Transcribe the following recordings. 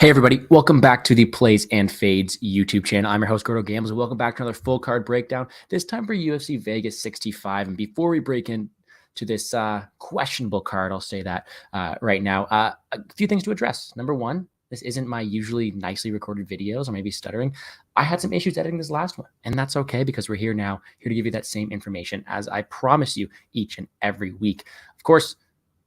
Hey everybody, welcome back to the Plays and Fades YouTube channel. I'm your host, Gordo Gambles, and welcome back to another full card breakdown, this time for UFC Vegas 65. And before we break into this questionable card, I'll say that right now, a few things to address. Number one, this isn't my usually nicely recorded videos, or maybe stuttering. I had some issues editing this last one, and that's okay because we're here now, here to give you that same information as I promise you each and every week. Of course,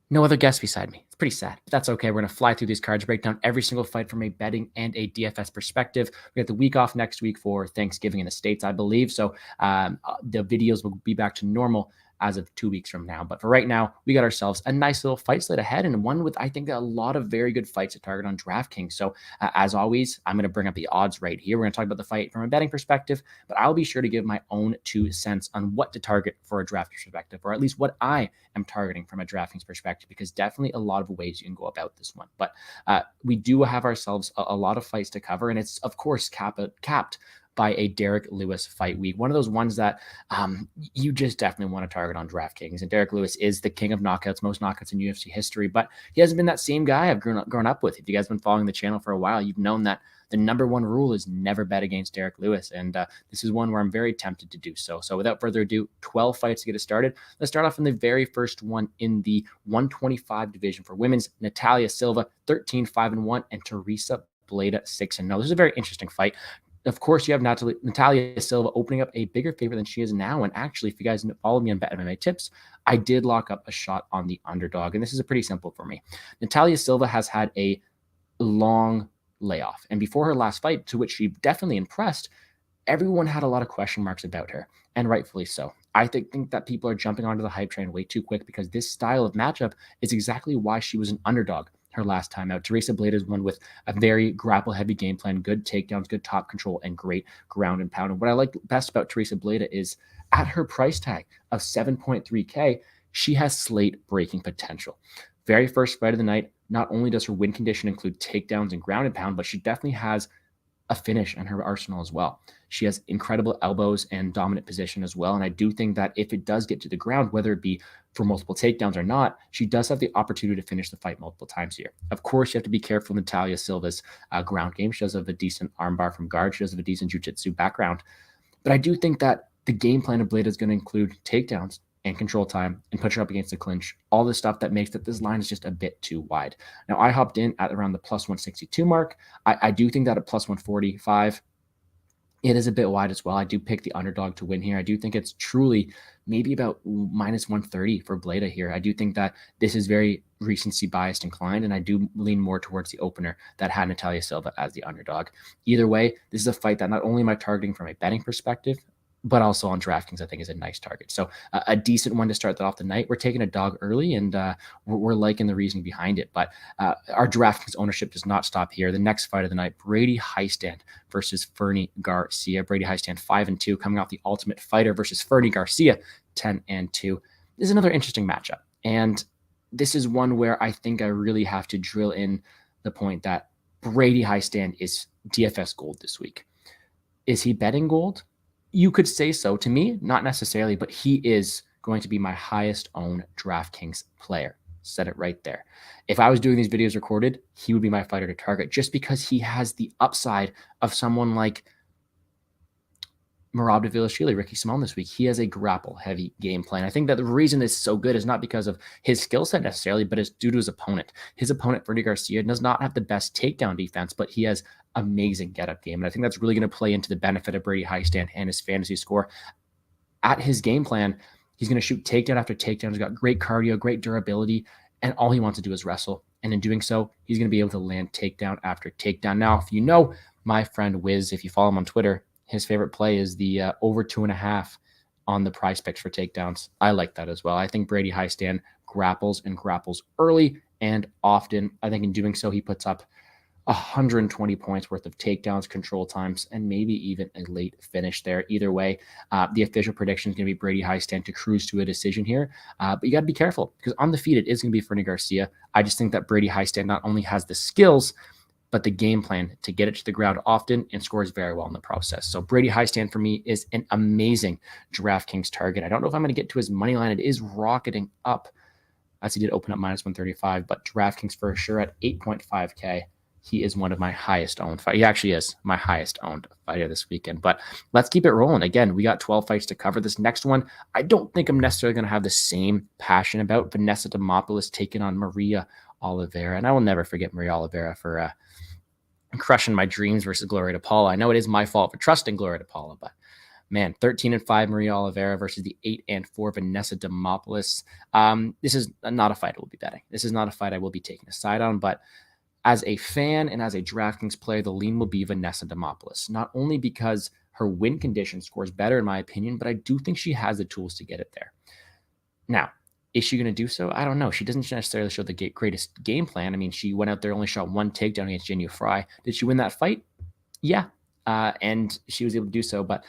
no other guests beside me. It's pretty sad, but that's okay. We're going to fly through these cards, break down every single fight from a betting and a DFS perspective. We got the week off next week for Thanksgiving in the States, I believe. So the videos will be back to normal as of 2 weeks from now. But for right now, we got ourselves a nice little fight slate ahead, and one with, I think, a lot of very good fights to target on DraftKings. So as always, I'm going to bring up the odds right here. We're going to talk about the fight from a betting perspective, but I'll be sure to give my own 2 cents on what to target for a DraftKings perspective, or at least what I am targeting from a DraftKings perspective, because definitely a lot of ways you can go about this one. But we do have ourselves a lot of fights to cover, and it's, of course, capped by a Derek Lewis fight week. One of those ones that you just definitely want to target on DraftKings. And Derek Lewis is the king of knockouts, most knockouts in UFC history, but he hasn't been that same guy I've grown up with. If you guys have been following the channel for a while, you've known that the number one rule is never bet against Derek Lewis. And this is one where I'm very tempted to do so. So without further ado, 12 fights to get us started. Let's start off in the very first one in the 125 division for women's. Natalia Silva, 13-5-1, and Teresa Bleda, 6-0. This is a very interesting fight. Of course, you have Natalia Silva opening up a bigger favorite than she is now. And actually, if you guys follow me on Bet MMA Tips, I did lock up a shot on the underdog. And this is pretty simple for me. Natalia Silva has had a long layoff. And before her last fight, to which she definitely impressed, everyone had a lot of question marks about her, and rightfully so. I think that people are jumping onto the hype train way too quick, because this style of matchup is exactly why she was an underdog her last time out. Teresa Bleda is one with a very grapple-heavy game plan, good takedowns, good top control, and great ground and pound. And what I like best about Teresa Bleda is at her price tag of 7.3K, she has slate-breaking potential. Very first fight of the night, not only does her win condition include takedowns and ground and pound, but she definitely has a finish in her arsenal as well. She has incredible elbows and dominant position as well. And I do think that if it does get to the ground, whether it be for multiple takedowns or not, she does have the opportunity to finish the fight multiple times here. Of course, you have to be careful with Natalia Silva's ground game. She does have a decent armbar from guard. She does have a decent jiu-jitsu background. But I do think that the game plan of Bleda is going to include takedowns and control time and put her up against the clinch, all the stuff that makes that this line is just a bit too wide. Now, I hopped in at around the plus 162 mark. I do think that at plus 145, it is a bit wide as well. I do pick the underdog to win here. I do think it's truly maybe about minus 130 for Bleda here. I do think that this is very recency biased inclined, and I do lean more towards the opener that had Natalia Silva as the underdog. Either way, this is a fight that not only am I targeting from a betting perspective, but also on DraftKings, I think is a nice target. So a decent one to start that off the night. We're taking a dog early, and we're liking the reasoning behind it. But our DraftKings ownership does not stop here. The next fight of the night, Brady Hiestand versus Fernie Garcia. Brady Hiestand 5-2, coming off the Ultimate Fighter versus Fernie Garcia 10-2. This is another interesting matchup. And this is one where I think I really have to drill in the point that Brady Hiestand is DFS gold this week. Is he betting gold? You could say so. To me, not necessarily, but he is going to be my highest owned DraftKings player. Said it right there. If I was doing these videos recorded, he would be my fighter to target, just because he has the upside of someone like Merab Dvalishvili, Ricky Simon this week. He has a grapple-heavy game plan. I think that the reason this is so good is not because of his skill set necessarily, but it's due to his opponent. His opponent, Fernie Garcia, does not have the best takedown defense, but he has amazing get-up game. And I think that's really going to play into the benefit of Brady Hiestand and his fantasy score. At his game plan, he's going to shoot takedown after takedown. He's got great cardio, great durability, and all he wants to do is wrestle. And in doing so, he's going to be able to land takedown after takedown. Now, if you know my friend Wiz, if you follow him on Twitter, his favorite play is the over 2.5 on the price picks for takedowns. I like that as well. I think Brady Hiestand grapples early and often. I think in doing so, he puts up 120 points worth of takedowns, control times, and maybe even a late finish there. Either way, the official prediction is going to be Brady Hiestand to cruise to a decision here. But you got to be careful, because on the feet, it is going to be Fernie Garcia. I just think that Brady Hiestand not only has the skills, but the game plan to get it to the ground often and scores very well in the process. So Brady Hiestand for me is an amazing DraftKings target. I don't know if I'm going to get to his money line. It is rocketing up as he did open up minus 135, but DraftKings for sure at 8.5K. he is one of my highest owned fighters. He actually is my highest owned fighter this weekend. But let's keep it rolling. Again, we got 12 fights to cover. This next one, I don't think I'm necessarily going to have the same passion about. Vanessa Demopoulos taking on Maria Oliveira. And I will never forget Maria Oliveira for crushing my dreams versus Gloria DePaula. I know it is my fault for trusting Gloria DePaula, but man, 13-5 Maria Oliveira versus the 8-4 Vanessa Demopoulos. This is not a fight I will be betting. This is not a fight I will be taking a side on, but as a fan and as a DraftKings player, the lean will be Vanessa Demopoulos, not only because her win condition scores better, in my opinion, but I do think she has the tools to get it there. Now, is she going to do so? I don't know. She doesn't necessarily show the greatest game plan. I mean, she went out there, only shot one takedown against Jinh Yu Frey. Did she win that fight? Yeah. And she was able to do so, but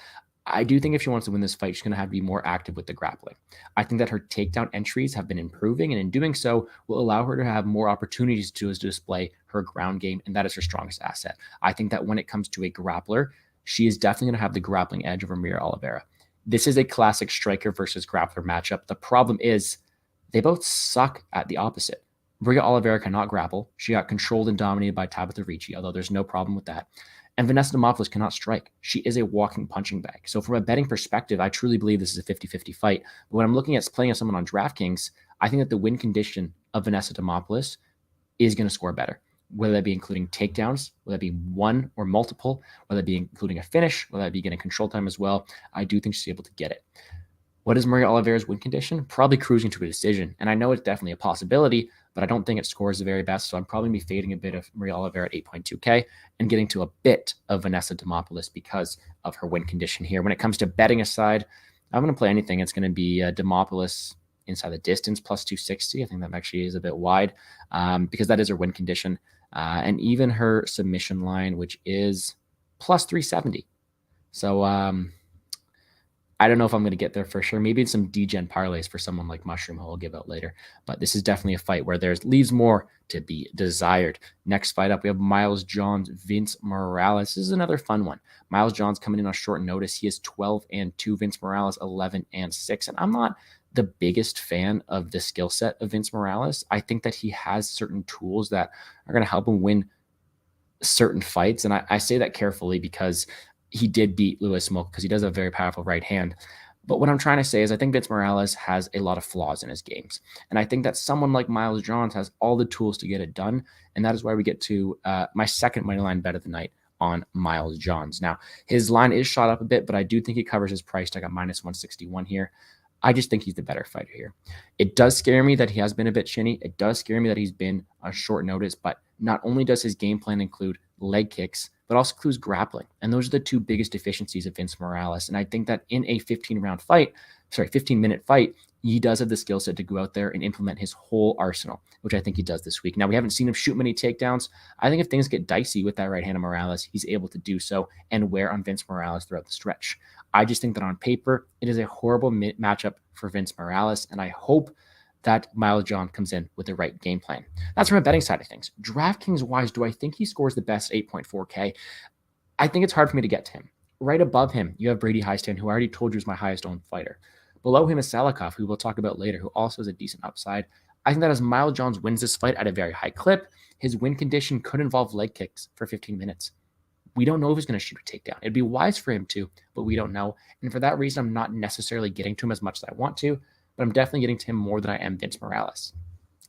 I do think if she wants to win this fight, she's going to have to be more active with the grappling. I think that her takedown entries have been improving, and in doing so, will allow her to have more opportunities to display her ground game, and that is her strongest asset. I think that when it comes to a grappler, she is definitely going to have the grappling edge over Maria Oliveira. This is a classic striker versus grappler matchup. The problem is they both suck at the opposite. Maria Oliveira cannot grapple. She got controlled and dominated by Tabitha Ricci, although there's no problem with that. And Vanessa Demopoulos cannot strike. She is a walking punching bag. So from a betting perspective, I truly believe this is a 50-50 fight. But when I'm looking at playing someone on DraftKings, I think that the win condition of Vanessa Demopoulos is going to score better, whether that be including takedowns, whether that be one or multiple, whether that be including a finish, whether that be getting control time as well. I do think she's able to get it. What is Maria Oliveira's win condition? Probably cruising to a decision. And I know it's definitely a possibility, but I don't think it scores the very best. So I'm probably going to be fading a bit of Maria Oliveira at 8.2K and getting to a bit of Vanessa Demopoulos because of her win condition here. When it comes to betting aside, I'm going to play anything. It's going to be Demopoulos inside the distance plus 260. I think that actually is a bit wide because that is her win condition. And even her submission line, which is plus 370. So I don't know if I'm going to get there for sure. Maybe it's some degen parlays for someone like Mushroom, who I'll give out later. But this is definitely a fight where there's leaves more to be desired. Next fight up, we have Miles Johns, Vince Morales. This is another fun one. Miles Johns coming in on short notice. He is 12-2. Vince Morales 11-6. And I'm not the biggest fan of the skill set of Vince Morales. I think that he has certain tools that are going to help him win certain fights. And I say that carefully because he did beat Lewis Smoke because he does have a very powerful right hand. But what I'm trying to say is I think Vince Morales has a lot of flaws in his games. And I think that someone like Miles Johns has all the tools to get it done. And that is why we get to my second money line bet of the night on Miles Johns. Now, his line is shot up a bit, but I do think he covers his price tag at minus 161 here. I just think he's the better fighter here. It does scare me that he has been a bit shinny. It does scare me that he's been on short notice, but not only does his game plan include leg kicks, but also includes grappling. And those are the two biggest deficiencies of Vince Morales. And I think that in a 15-minute fight, he does have the skill set to go out there and implement his whole arsenal, which I think he does this week. Now, we haven't seen him shoot many takedowns. I think if things get dicey with that right hand of Morales, he's able to do so and wear on Vince Morales throughout the stretch. I just think that on paper, it is a horrible matchup for Vince Morales, and I hope that Miles John comes in with the right game plan. That's from a betting side of things. DraftKings-wise, do I think he scores the best 8.4K? I think it's hard for me to get to him. Right above him, you have Brady Hiestand, who I already told you is my highest owned fighter. Below him is Salikov, who we'll talk about later, who also has a decent upside. I think that as Miles Johns wins this fight at a very high clip, his win condition could involve leg kicks for 15 minutes. We don't know if he's going to shoot a takedown. It'd be wise for him to, but we don't know. And for that reason, I'm not necessarily getting to him as much as I want to, but I'm definitely getting to him more than I am Vince Morales.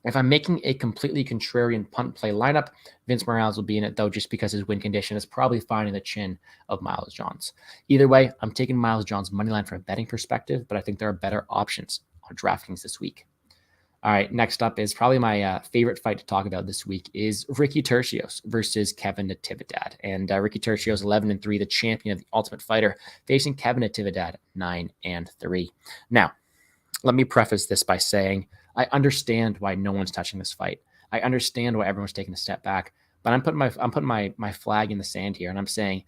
If I'm making a completely contrarian punt play lineup, Vince Morales will be in it, though, just because his win condition is probably finding the chin of Miles Johns. Either way, I'm taking Miles Johns' money line from a betting perspective, but I think there are better options on DraftKings this week. All right, next up is probably my favorite fight to talk about this week is Ricky Tercios versus Kevin Natividad. And Ricky Tercios 11-3, the champion of the Ultimate Fighter, facing Kevin Natividad 9-3. Now, let me preface this by saying I understand why no one's touching this fight. I understand why everyone's taking a step back, but I'm putting my flag in the sand here, and I'm saying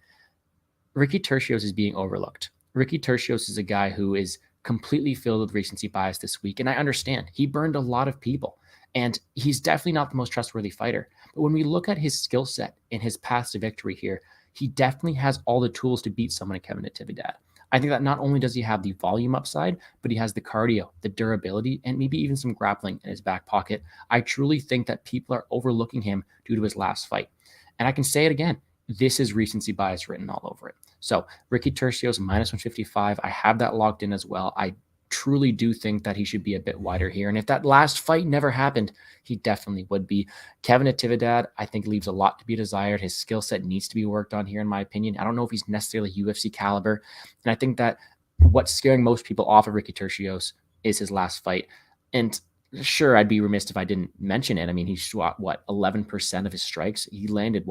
Ricky Tercios is being overlooked. Ricky Tercios is a guy who is completely filled with recency bias this week, and I understand. He burned a lot of people, and he's definitely not the most trustworthy fighter. But when we look at his skill set and his path to victory here, he definitely has all the tools to beat someone like Kevin Natividad. I think that not only does he have the volume upside, but he has the cardio, the durability, and maybe even some grappling in his back pocket. I truly think that people are overlooking him due to his last fight. And I can say it again. This is recency bias written all over it. So Ricky Tercios minus 155. I have that locked in as well. I truly do think that he should be a bit wider here. And if that last fight never happened, he definitely would be. Kevin Natividad, I think, leaves a lot to be desired. His skill set needs to be worked on here, in my opinion. I don't know if he's necessarily UFC caliber. And I think that what's scaring most people off of Ricky Tercios is his last fight. And sure, I'd be remiss if I didn't mention it. I mean, he shot, 11% of his strikes? He landed,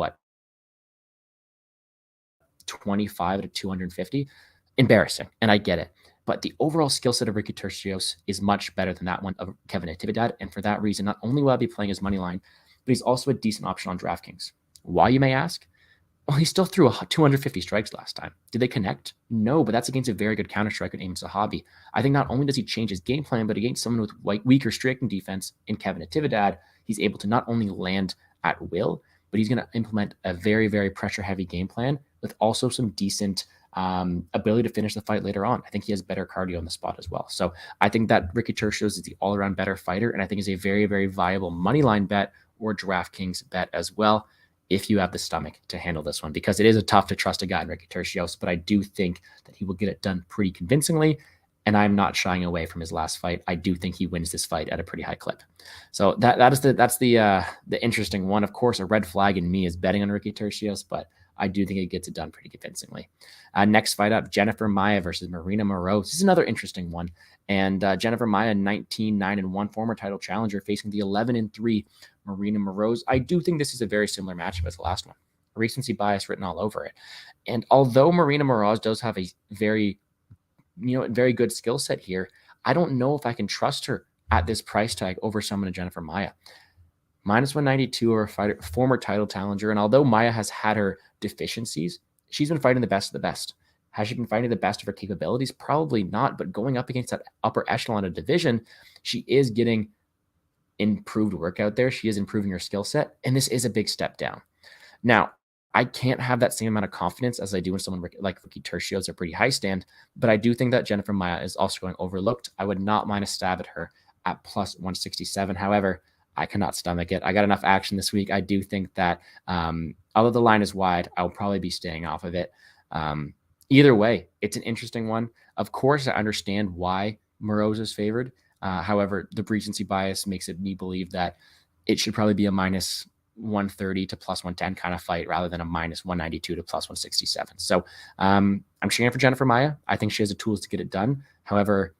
25 out of 250? Embarrassing, and I get it. But the overall skill set of Ricky Tercios is much better than that one of Kevin Natividad. And for that reason, not only will I be playing his money line, but he's also a decent option on DraftKings. Why, you may ask? Well, he still threw 250 strikes last time. Did they connect? No, but that's against a very good counter striker named Sahabi. I think not only does he change his game plan, but against someone with weaker striking defense in Kevin Natividad, he's able to not only land at will, but he's going to implement a very, very pressure-heavy game plan with also some decent ability to finish the fight later on. I think he has better cardio on the spot as well. So I think that Ricky Tercios is the all-around better fighter, and I think is a very, very viable moneyline bet or DraftKings bet as well, if you have the stomach to handle this one, because it is a tough to trust a guy in Ricky Tercios, but I do think that he will get it done pretty convincingly, and I'm not shying away from his last fight. I do think he wins this fight at a pretty high clip. So that's the interesting one. Of course, a red flag in me is betting on Ricky Tercios, but I do think he gets it done pretty convincingly. Next fight up, Jennifer Maia versus Marina Moroz. This is another interesting one. And Jennifer Maia, 19-9-1 former title challenger, facing the 11-3 Marina Moroz. I do think this is a very similar matchup as the last one. Recency bias written all over it. And although Marina Moroz does have a very good skill set here, I don't know if I can trust her at this price tag over someone in Jennifer Maia. Minus 192 or a former title challenger. And although Maia has had her deficiencies, she's been fighting the best of the best. Has she been fighting the best of her capabilities? Probably not, but going up against that upper echelon of division, she is getting improved work out there. She is improving her skill set, and this is a big step down. Now, I can't have that same amount of confidence as I do when someone like Ricky Tercios are pretty high stand, but I do think that Jennifer Maia is also going overlooked. I would not mind a stab at her at plus 167. However, I cannot stomach it. I got enough action this week. I do think that although the line is wide, I'll probably be staying off of it. Either way, it's an interesting one. Of course, I understand why Moroz is favored. However, the recency bias makes me believe that it should probably be a minus 130 to plus 110 kind of fight rather than a minus 192 to plus 167. So I'm cheering for Jennifer Maia. I think she has the tools to get it done. However,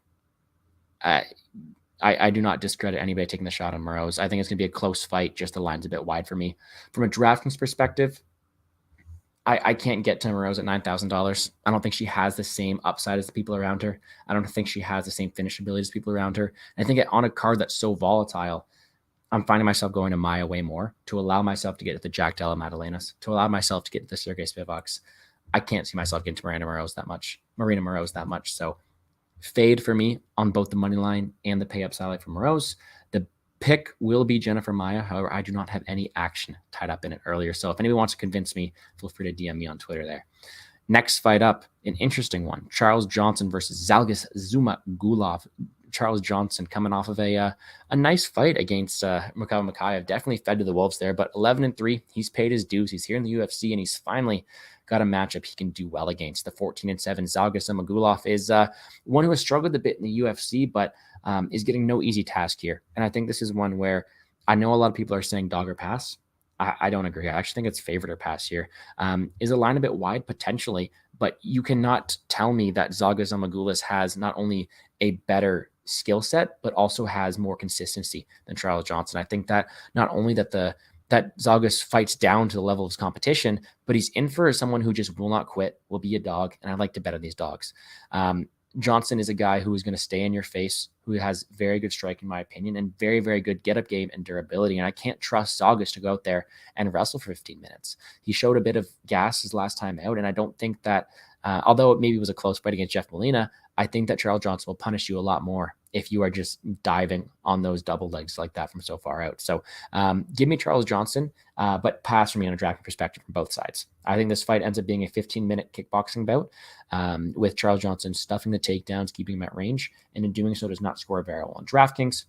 I do not discredit anybody taking the shot on Moroz. I think it's going to be a close fight. Just the line's a bit wide for me. From a DraftKings perspective, I can't get to Moroz at $9,000. I don't think she has the same upside as the people around her. I don't think she has the same finish ability as people around her. I think on a card that's so volatile, I'm finding myself going to Maia way more to allow myself to get to the Jack Della Maddalenas, to allow myself to get to the Sergey Spivaks. I can't see myself getting to Marina Moroz that much. So fade for me on both the money line and the pay up side for Moroz. The pick will be Jennifer Maia. However, I do not have any action tied up in it earlier. So if anyone wants to convince me, feel free to DM me on Twitter there. Next fight up, an interesting one. Charles Johnson versus Zhalgas Zhumagulov. Charles Johnson coming off of a nice fight against Mikhail Makayev. Definitely fed to the wolves there, but 11-3. He's paid his dues. He's here in the UFC, and he's finally got a matchup he can do well against. The 14-7 Zhalgas Zhumagulov is one who has struggled a bit in the UFC, but is getting no easy task here. And I think this is one where I know a lot of people are saying dog or pass. I don't agree. I actually think it's favorite or pass here. Is the line a bit wide? Potentially, but you cannot tell me that Zhalgas Zhumagulov has not only a better skill set, but also has more consistency than Charles Johnson. I think that not only that Zhalgas fights down to the level of his competition, but he's in for someone who just will not quit, will be a dog, and I like to bet on these dogs. Johnson is a guy who is going to stay in your face, who has very good strike, in my opinion, and very, very good get-up game and durability. And I can't trust Zhalgas to go out there and wrestle for 15 minutes. He showed a bit of gas his last time out, and I don't think that, although it maybe was a close fight against Jeff Molina, I think that Charles Johnson will punish you a lot more if you are just diving on those double legs like that from so far out. So give me Charles Johnson, but pass for me on a drafting perspective from both sides. I think this fight ends up being a 15-minute kickboxing bout with Charles Johnson stuffing the takedowns, keeping him at range, and in doing so does not score very well on DraftKings.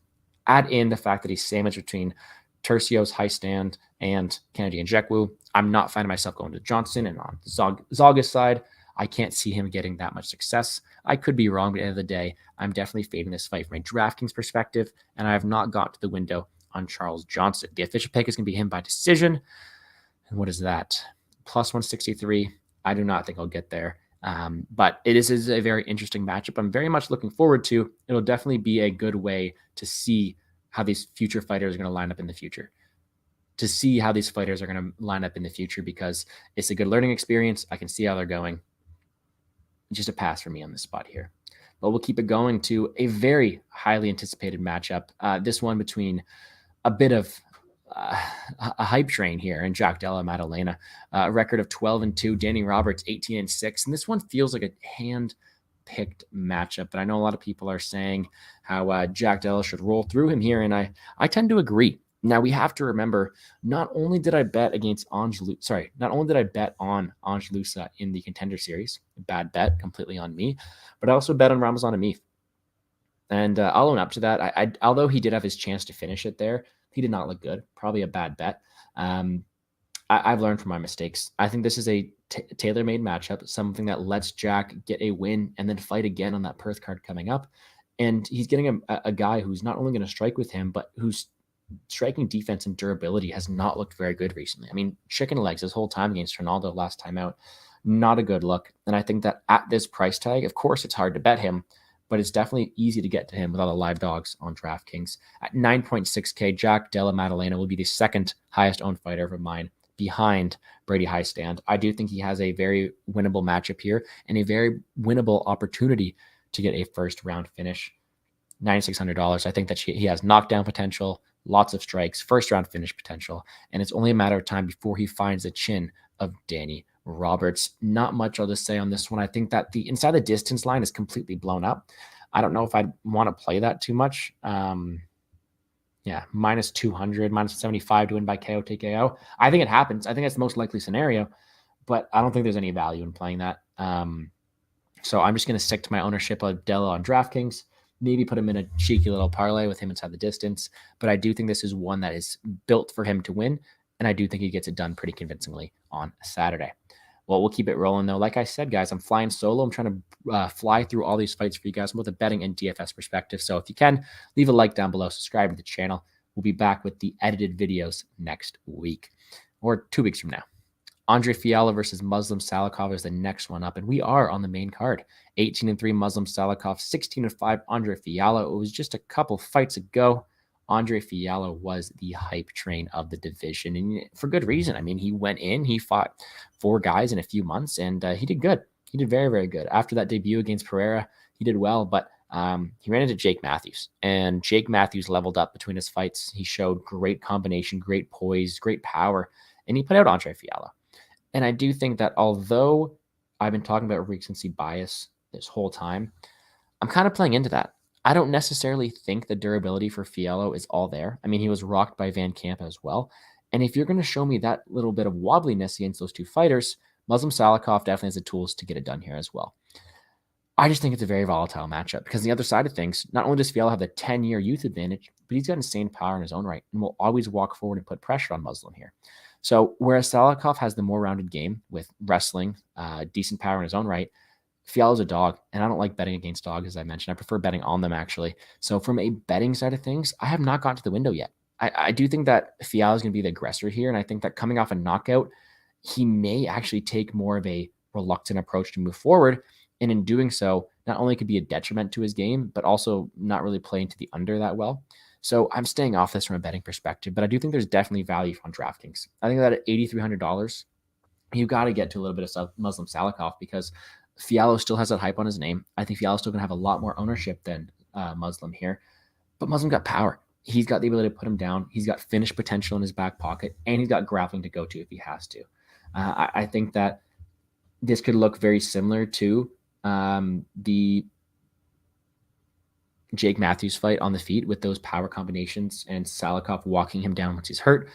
Add in the fact that he's sandwiched between Tercios, high stand, and Kennedy and Nzechukwu. I'm not finding myself going to Johnson. And on Zaga's side, I can't see him getting that much success. I could be wrong, but at the end of the day, I'm definitely fading this fight from a DraftKings perspective, and I have not got to the window on Charles Johnson. The official pick is going to be him by decision. And what is that? Plus 163. I do not think I'll get there. But it is a very interesting matchup. I'm very much looking forward to. It'll definitely be a good way to see how these future fighters are going to line up in the future. Because it's a good learning experience. I can see how they're going. Just a pass for me on this spot here. But we'll keep it going to a very highly anticipated matchup. This one between a bit of a hype train here and Jack Della Maddalena, a record of 12-2, Danny Roberts 18-6. And this one feels like a hand-picked matchup. But I know a lot of people are saying how Jack Della should roll through him here. And I tend to agree. Now we have to remember, not only did I bet on Ange Loosa in the Contender Series, bad bet, completely on me, but I also bet on Ramazan Amif. And I'll own up to that. Although he did have his chance to finish it there, he did not look good. Probably a bad bet. I've learned from my mistakes. I think this is a tailor-made matchup, something that lets Jack get a win and then fight again on that Perth card coming up. And he's getting a guy who's not only going to strike with him, but who's striking defense and durability has not looked very good recently. I mean, chicken legs this whole time against Ronaldo last time out, not a good look. And I think that at this price tag, of course, it's hard to bet him, but it's definitely easy to get to him with all the live dogs on DraftKings. At 9.6K, Jack Della Maddalena will be the second highest owned fighter of mine behind Brady Highstand. I do think he has a very winnable matchup here and a very winnable opportunity to get a first round finish. $9,600. I think that he has knockdown potential, lots of strikes, first round finish potential, and it's only a matter of time before he finds the chin of Danny Roberts. Not much I'll just say on this one. I think that the inside the distance line is completely blown up. I don't know if I'd want to play that too much. Minus 200, minus 75 to win by KO TKO. I think it happens. I think that's the most likely scenario, but I don't think there's any value in playing that. So I'm just going to stick to my ownership of Della on DraftKings. Maybe put him in a cheeky little parlay with him inside the distance. But I do think this is one that is built for him to win. And I do think he gets it done pretty convincingly on Saturday. Well, we'll keep it rolling, though. Like I said, guys, I'm flying solo. I'm trying to fly through all these fights for you guys from both a betting and DFS perspective. So if you can, leave a like down below. Subscribe to the channel. We'll be back with the edited videos next week or 2 weeks from now. Andre Fiallo versus Muslim Salikov is the next one up, and we are on the main card. 18-3 Muslim Salikov, 16-5 Andre Fiallo. It was just a couple fights ago. Andre Fiallo was the hype train of the division, and for good reason. I mean, he went in, he fought 4 guys in a few months, and he did good. He did very, very good. After that debut against Pereira, he did well, but he ran into Jake Matthews, and Jake Matthews leveled up between his fights. He showed great combination, great poise, great power, and he put out Andre Fiallo. And I do think that although I've been talking about recency bias this whole time, I'm kind of playing into that. I don't necessarily think the durability for Fiallo is all there. I mean, he was rocked by Van Camp as well. And if you're going to show me that little bit of wobbliness against those 2 fighters, Muslim Salikov definitely has the tools to get it done here as well. I just think it's a very volatile matchup because the other side of things, not only does Fiallo have the 10-year youth advantage, but he's got insane power in his own right and will always walk forward and put pressure on Muslim here. So whereas Salikov has the more rounded game with wrestling, decent power in his own right, Fiallo's a dog, and I don't like betting against dogs, as I mentioned. I prefer betting on them, actually. So from a betting side of things, I have not gotten to the window yet. I do think that Fiallo is going to be the aggressor here, and I think that coming off a knockout, he may actually take more of a reluctant approach to move forward, and in doing so, not only could be a detriment to his game, but also not really play into the under that well. So I'm staying off this from a betting perspective, but I do think there's definitely value on DraftKings. I think that at $8,300, you got to get to a little bit of Muslim Salikov because Fiallo still has that hype on his name. I think Fiallo's still going to have a lot more ownership than Muslim here, but Muslim got power. He's got the ability to put him down. He's got finish potential in his back pocket, and he's got grappling to go to if he has to. I think that this could look very similar to the Jake Matthews fight on the feet with those power combinations and Salikov walking him down once he's hurt.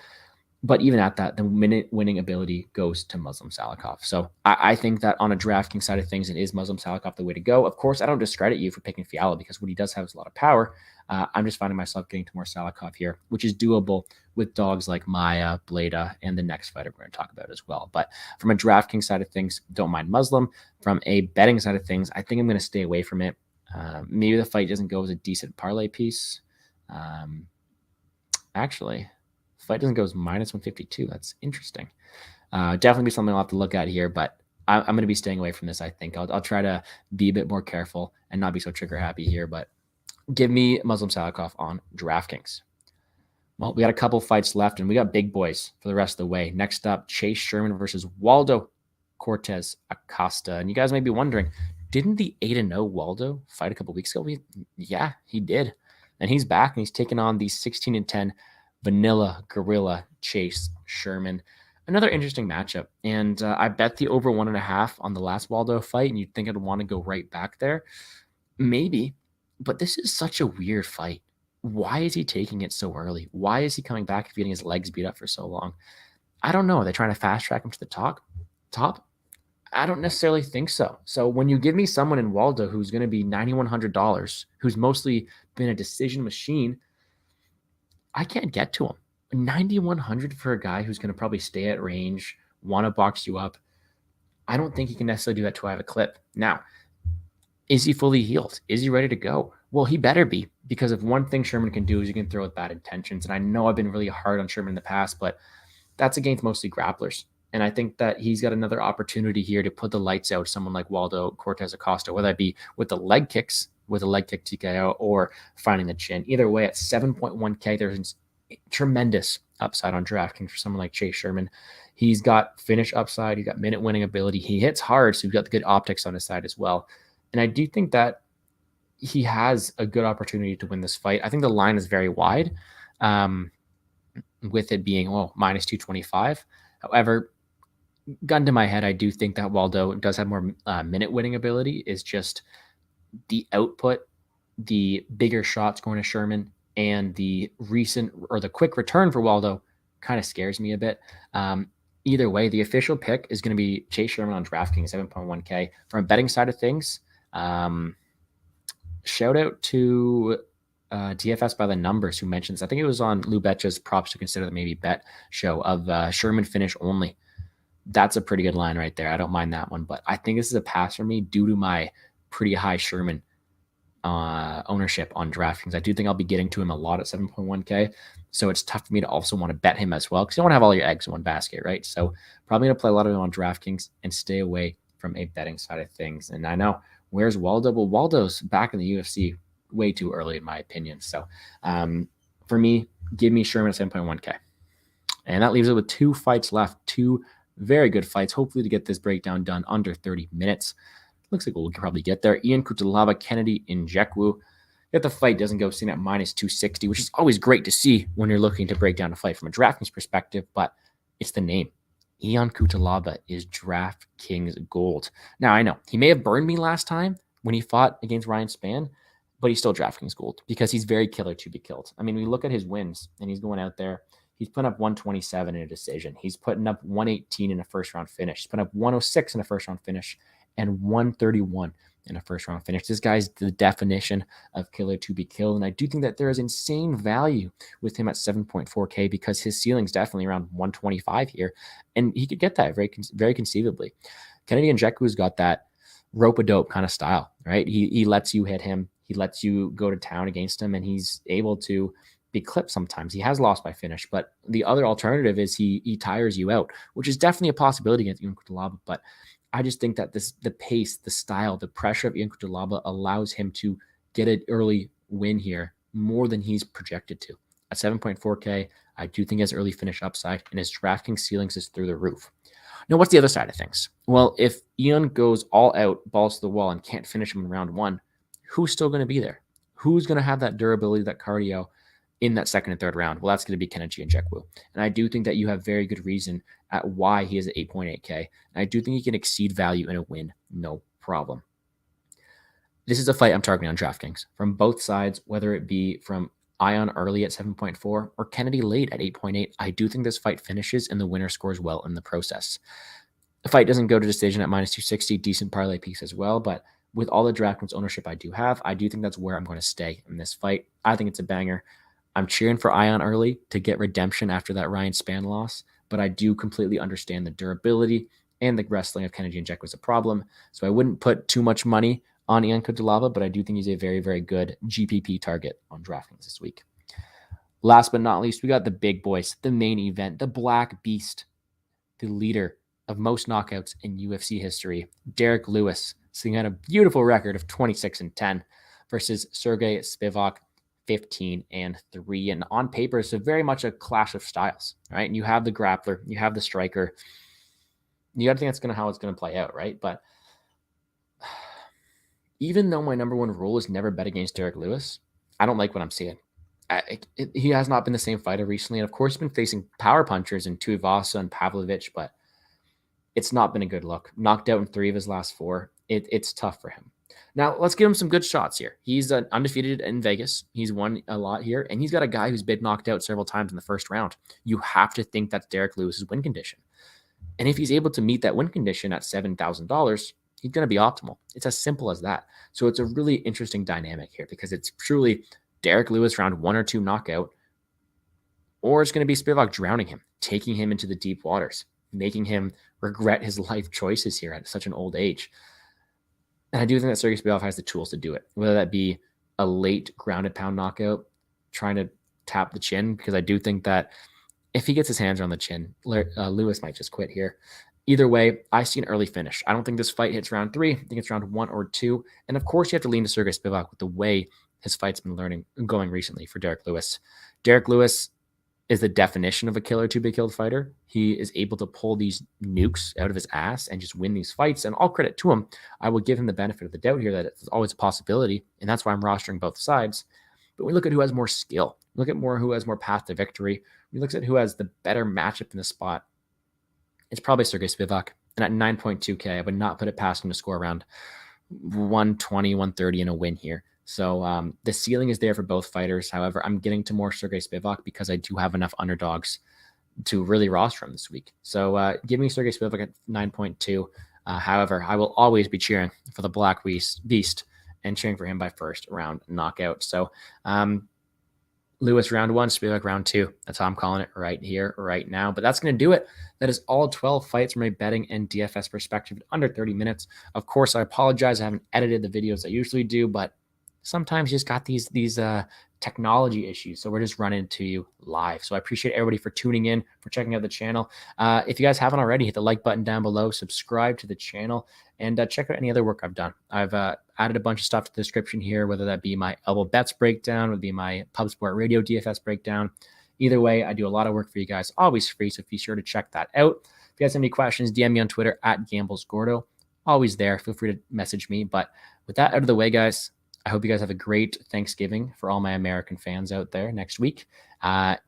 But even at that, the minute winning ability goes to Muslim Salikov. So I think that on a DraftKings side of things, it is Muslim Salikov the way to go. Of course, I don't discredit you for picking Fiallo because what he does have is a lot of power. I'm just finding myself getting to more Salikov here, which is doable with dogs like Maya, Bleda, and the next fighter we're going to talk about as well. But from a DraftKings side of things, don't mind Muslim. From a betting side of things, I think I'm going to stay away from it. Maybe the fight doesn't go as a decent parlay piece. Actually, the fight doesn't go as minus 152. That's interesting. Definitely be something I'll have to look at here, but I'm going to be staying away from this. I think I'll try to be a bit more careful and not be so trigger happy here, but give me Muslim Salikov on DraftKings. Well, we got a couple fights left, and we got big boys for the rest of the way. Next up, Chase Sherman versus Waldo Cortez Acosta. And you guys may be wondering, didn't the 8-0 Waldo fight a couple weeks ago? Yeah, he did. And he's back, and he's taking on the 16-10 Vanilla Gorilla Chase Sherman. Another interesting matchup. And I bet the over 1.5 on the last Waldo fight, and you'd think I'd want to go right back there. Maybe, but this is such a weird fight. Why is he taking it so early? Why is he coming back if getting his legs beat up for so long? I don't know. Are they trying to fast track him to the top? I don't necessarily think so. So when you give me someone in Waldo who's going to be $9,100, who's mostly been a decision machine, I can't get to him. 9,100 for a guy who's going to probably stay at range, want to box you up. I don't think he can necessarily do that to have a clip. Now, is he fully healed? Is he ready to go? Well, he better be, because if one thing Sherman can do is he can throw with bad intentions. And I know I've been really hard on Sherman in the past, but that's against mostly grapplers. And I think that he's got another opportunity here to put the lights out someone like Waldo Cortez Acosta, whether it be with the leg kicks, with a leg kick TKO, or finding the chin. Either way, at 7.1K, there's tremendous upside on DraftKings for someone like Chase Sherman. He's got finish upside. He's got minute winning ability. He hits hard, so he's got the good optics on his side as well. And I do think that he has a good opportunity to win this fight. I think the line is very wide, with it being, minus 225. However, gun to my head, I do think that Waldo does have more minute winning ability. Is just the output, the bigger shots going to Sherman, and the recent or the quick return for Waldo kind of scares me a bit. Either way, the official pick is going to be Chase Sherman on DraftKings, 7.1K. From a betting side of things, shout out to DFS by the numbers who mentions, I think it was on Lou Betcha's props to consider the maybe bet show of Sherman finish only. That's a pretty good line right there. I don't mind that one, but I think this is a pass for me due to my pretty high Sherman ownership on DraftKings. I do think I'll be getting to him a lot at 7.1K. So it's tough for me to also want to bet him as well, because you don't want to have all your eggs in one basket, right? So probably going to play a lot of him on DraftKings and stay away from a betting side of things. And I know, where's Waldo? Well, Waldo's back in the UFC way too early, in my opinion. So for me, give me Sherman at 7.1K. And that leaves it with 2 fights left, 2 very good fights, hopefully to get this breakdown done under 30 minutes. Looks like we'll probably get there. Ian Cutelaba, Kennedy Nzechukwu. If the fight doesn't go seen at minus 260, which is always great to see when you're looking to break down a fight from a DraftKings perspective, but it's the name. Ian Cutelaba is DraftKings gold. Now, I know he may have burned me last time when he fought against Ryan Spann, but he's still DraftKings gold because he's very killer to be killed. I mean, we look at his wins, and he's going out there. He's putting up 127 in a decision. He's putting up 118 in a first-round finish. He's putting up 106 in a first-round finish and 131 in a first-round finish. This guy's the definition of killer to be killed, and I do think that there is insane value with him at 7.4K because his ceiling's definitely around 125 here, and he could get that very, very conceivably. Kennedy Nzechukwu's got that rope-a-dope kind of style, right? He lets you hit him. He lets you go to town against him, and he's able to be clipped sometimes. He has lost by finish, but the other alternative is he tires you out, which is definitely a possibility against Ian Cutelaba. But I just think that the pace, the style, the pressure of Ian Cutelaba allows him to get an early win here more than he's projected to. At 7.4K, I do think he has early finish upside, and his DraftKings ceilings is through the roof. Now, what's the other side of things? Well, if Ian goes all out, balls to the wall, and can't finish him in round 1, who's still going to be there? Who's going to have that durability, that cardio in that second and third round? Well, that's going to be Kennedy Nzechukwu. And I do think that you have very good reason at why he is at 8.8K. And I do think he can exceed value in a win, no problem. This is a fight I'm targeting on DraftKings from both sides, whether it be from Ion early at 7.4 or Kennedy late at 8.8. I do think this fight finishes and the winner scores well in the process. The fight doesn't go to decision at minus 260, decent parlay piece as well, but with all the DraftKings ownership I do have, I do think that's where I'm going to stay in this fight. I think it's a banger. I'm cheering for Ion early to get redemption after that Ryan Spann loss, but I do completely understand the durability and the wrestling of Kennedy Nzechukwu was a problem. So I wouldn't put too much money on Ion Cutelaba, but I do think he's a very, very good GPP target on DraftKings this week. Last but not least, we got the big boys, the main event, the Black Beast, the leader of most knockouts in UFC history, Derek Lewis, sitting at a beautiful record of 26-10 versus Sergey Spivak, 15-3. And on paper, it's very much a clash of styles, right? And you have the grappler, you have the striker. You got to think that's how it's going to play out, right? But even though my number one rule is never bet against Derek Lewis, I don't like what I'm seeing. He has not been the same fighter recently. And of course, he's been facing power punchers in Tuivasa and Pavlovich, but it's not been a good look. Knocked out in 3 of his last 4. It's tough for him. Now, let's give him some good shots here. He's undefeated in Vegas. He's won a lot here, and he's got a guy who's been knocked out several times in the first round. You have to think that's Derek Lewis's win condition. And if he's able to meet that win condition at $7,000, he's going to be optimal. It's as simple as that. So it's a really interesting dynamic here because it's truly Derek Lewis round 1 or 2 knockout, or it's going to be Spivak drowning him, taking him into the deep waters, making him regret his life choices here at such an old age. And I do think that Sergey Spivak has the tools to do it, whether that be a late grounded pound knockout, trying to tap the chin, because I do think that if he gets his hands on the chin, Lewis might just quit here. Either way, I see an early finish. I don't think this fight hits round 3. I think it's round 1 or 2. And of course, you have to lean to Sergey Spivak with the way his fight's been going recently for Derek Lewis. Derek Lewis is the definition of a killer to be killed fighter. He is able to pull these nukes out of his ass and just win these fights. And all credit to him. I will give him the benefit of the doubt here that it's always a possibility. And that's why I'm rostering both sides. But we look at who has more skill. Look at who has more path to victory. We look at who has the better matchup in the spot. It's probably Sergey Spivak. And at 9.2K, I would not put it past him to score around 120, 130 in a win here. So the ceiling is there for both fighters. However, I'm getting to more Sergey Spivak because I do have enough underdogs to really roster him this week. So give me Sergey Spivak at 9.2. However, I will always be cheering for the Black Beast and cheering for him by first round knockout. So Lewis round 1, Spivak round 2. That's how I'm calling it right here, right now. But that's going to do it. That is all 12 fights from a betting and DFS perspective in under 30 minutes. Of course, I apologize. I haven't edited the videos I usually do, but sometimes you just got these technology issues. So we're just running to you live. So I appreciate everybody for tuning in, for checking out the channel. If you guys haven't already, hit the like button down below, subscribe to the channel, and check out any other work I've done. I've added a bunch of stuff to the description here, whether that be my ElbowBets breakdown, would be my Pub Sport Radio DFS breakdown. Either way, I do a lot of work for you guys, always free. So be sure to check that out. If you guys have any questions, DM me on Twitter at GamblesGordo. Always there. Feel free to message me. But with that out of the way, guys, I hope you guys have a great Thanksgiving for all my American fans out there next week.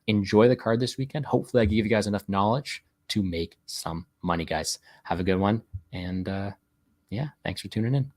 Enjoy the card this weekend. Hopefully I give you guys enough knowledge to make some money, guys. Have a good one. And yeah, thanks for tuning in.